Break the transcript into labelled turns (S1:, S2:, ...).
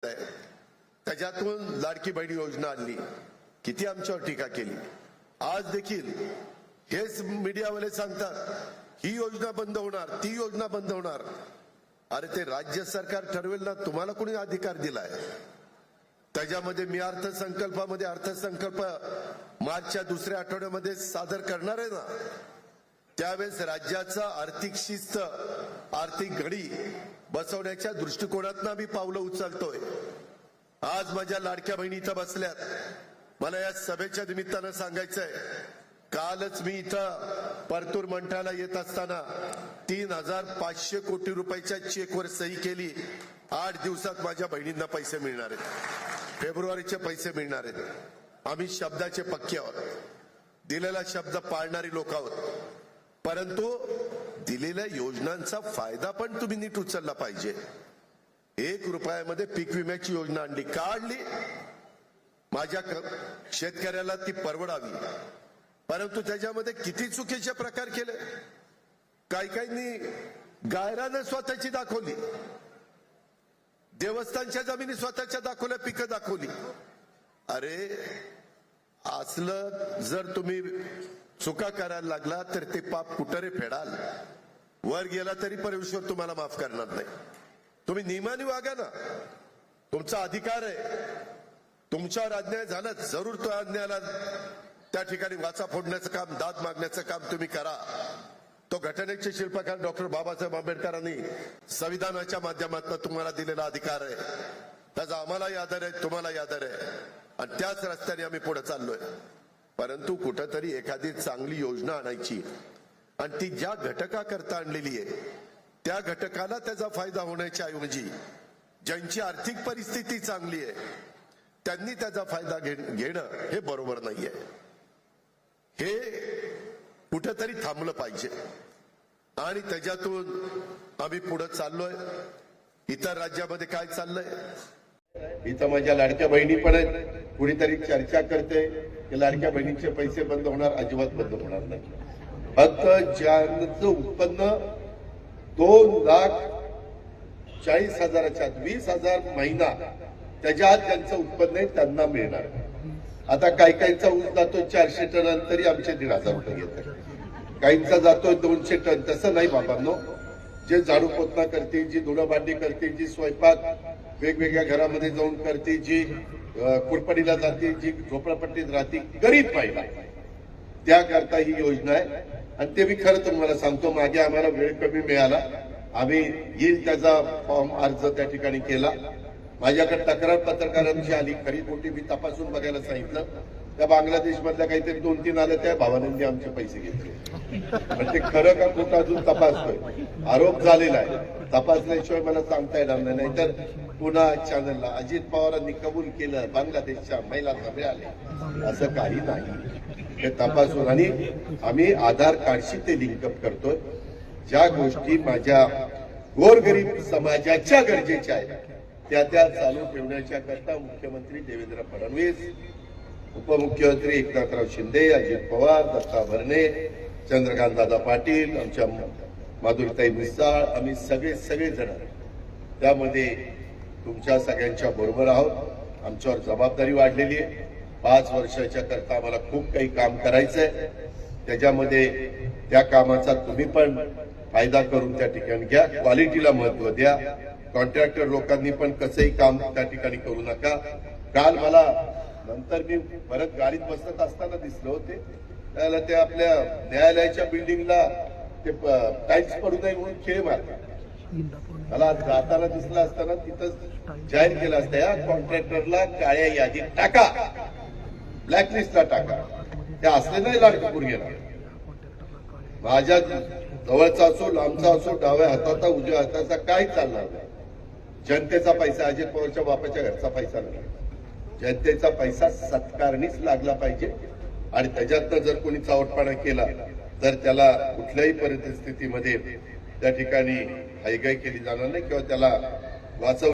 S1: त्याच्यातून लाडकी बहीण योजना आणली, किती आमच्यावर टीका केली। आज देखील हेच मीडियावाले सांगतात ही योजना बंद होणार, ती योजना बंद होणार। अरे ते राज्य सरकार ठरवेल ना, तुम्हाला कोणी अधिकार दिलाय? त्याच्यामध्ये मी अर्थसंकल्पामध्ये अर्थसंकल्प मार्चच्या दुसऱ्या आठवड्यामध्ये सादर करणार आहे ना, त्यावेळेस राज्याचा आर्थिक शिस्त, आर्थिक घडी बसवण्याच्या दृष्टिकोनातून मी पावलं उचलतोय। आज माझ्या लाडक्या बहिणी इथं बसल्यात, मला या सभेच्या निमित्तानं सांगायचंय, कालच मी इथं परतूर मंठ्याला येत असताना 3500 कोटी रुपयाच्या चेकवर सही केली। 8 दिवसात माझ्या बहिणींना पैसे मिळणार आहेत, फेब्रुवारीचे पैसे मिळणार आहेत। आम्ही शब्दाचे पक्के आहोत, दिलेला शब्द पाळणारी लोक आहोत, परंतु दिलेल्या योजनांचा फायदा पण तुम्ही नीट उचलला पाहिजे। 1 रुपयामध्ये पीक विम्याची योजना आणली, काढली, माझ्या शेतकऱ्याला ती परवडावी, परंतु त्याच्यामध्ये किती चुकीचे प्रकार केले। काहींनी गायरानं स्वतःची दाखवली, देवस्थानच्या जमिनी स्वतःच्या दाखवल्या, पिकं दाखवली। अरे असलं जर तुम्ही चुका करायला लागला तर ते पाप कुठे रे फेडाल? वर गेला तरी परमेश्वर तुम्हाला माफ करणार नाही। तुम्ही नियमाने वागा ना, तुमचा अधिकार आहे। तुमच्यावर अन्याय झाला, जरूर तो अन्यायाला त्या ठिकाणी वाचा फोडण्याचं काम, दाद मागण्याचं काम तुम्ही करा। तो घटनेचे शिल्पकार डॉक्टर बाबासाहेब आंबेडकरांनी संविधानाच्या माध्यमातून तुम्हाला दिलेला अधिकार आहे, त्याचा आम्हालाही आदर आहे, तुम्हालाही आदर आहे, आणि त्याच रस्त्याने आम्ही पुढे चाललोय। परंतु कुठेतरी एखादी चांगली योजना आणायची आणि ती ज्या घटकाकरता आणलेली आहे त्या घटकाला त्याचा फायदा होण्याच्या ऐवजी ज्यांची आर्थिक परिस्थिती चांगली आहे त्यांनी त्याचा फायदा घेणं हे बरोबर नाहीये। हे कुठेतरी थांबलं पाहिजे आणि त्याच्यातून आम्ही पुढे चाललोय। इतर राज्यामध्ये काय चाललंय, इथं माझ्या लाडक्या बहिणी पण आहेत, कुणीतरी चर्चा करते की लाडक्या बहिणीचे पैसे बंद होणार, अजिबात बंद होणार नाही। फक्त ज्यांचं उत्पन्न 2,40,000च्या 20,000 महिना त्याच्या आत ज्यांचं उत्पन्न आहे त्यांना मिळणार। आता काहींचा ऊस जातोय 400 टन तरी आमचे 1,500 रुपये घेतात, काहींचा जातोय 200 टन। तसं नाही बाबांनो, जे झाडू पोतना करतील, जी धुणं भांडी करतील, जी स्वयंपाक वेगवेगळ्या घरामध्ये जाऊन करते, जी कुरपडीला जाते, जी झोपडपट्टीत राहते, गरीब महिला, त्याकरता ही योजना आहे। आणि ते मी खरं तुम्हाला सांगतो, मागे आम्हाला वेळ कमी मिळाला, आम्ही येईल त्याचा फॉर्म अर्ज त्या ठिकाणी केला। माझ्याकडे तक्रार पत्रकारांची आली, खरी खोटी मी तपासून बघायला सांगितलं। त्या बांगलादेश मधल्या काहीतरी 2-3 आल्या, त्या भावानंदी आमचे पैसे घेतले, पण ते खरं का खोटं अजून तपासतोय। आरोप झालेला आहे, तपासल्याशिवाय मला सांगता येणार नाही। नाहीतर पुन्हा चॅनलला अजित पवारांनी कबूल केलं बांगलादेशच्या महिलांना मिळाले, असं काही नाही। हे तपासून आणि आम्ही आधार कार्डशी ते लिंकअप करतोय। ज्या गोष्टी माझ्या गोरगरीब समाजाच्या गरजेच्या आहेत त्या चालू ठेवण्याच्या करता मुख्यमंत्री देवेंद्र फडणवीस, उपमुख्यमंत्री एकनाथराव शिंदे, अजित पवार, दत्ता भरणे, चंद्रकांत दादा पाटील, आमच्या माधुरीताई मिसाळ, आम्ही सगळेजण त्यामध्ये तुमच्या सगळ्यांच्या बरोबर आहोत। आमच्यावर जबाबदारी वाढलेली आहे। 5 वर्षाच्या करता आम्हाला खूप काही काम करायचंय, त्याच्यामध्ये त्या कामाचा तुम्ही पण फायदा करून त्या ठिकाणी घ्या, क्वालिटीला महत्व द्या। कॉन्ट्रॅक्टर लोकांनी पण कसंही काम त्या ठिकाणी करू नका। काल मला नंतर मी परत गाडीत बसत असताना दिसलं होते, त्याला ते आपल्या न्यायालयाच्या बिल्डिंगला ते टाईल्स पडू नये म्हणून खेळ मारतात। मला जाताना दिसलं असताना तिथं जाहीर केलं असतं, या कॉन्ट्रॅक्टरला काळ्या यादीत टाका, ब्लॅकलिस्टला टाका। ते असले नाही लाडके पोरगेला, माझ्या जवळचा असो, लांबचा असो, डाव्या हाताचा, उजव्या हाताचा काही चालणार नाही। जनतेचा पैसा, अजित पवारच्या बापाच्या घरचा पैसा नाही, जनतेचा पैसा सत्कारणीच लागला पाहिजे। आणि त्याच्यातनं जर कोणी चावटपणा केला तर त्याला कुठल्याही परिस्थितीमध्ये त्या ठिकाणी हायगाई केली जाणार नाही किंवा त्याला वाचव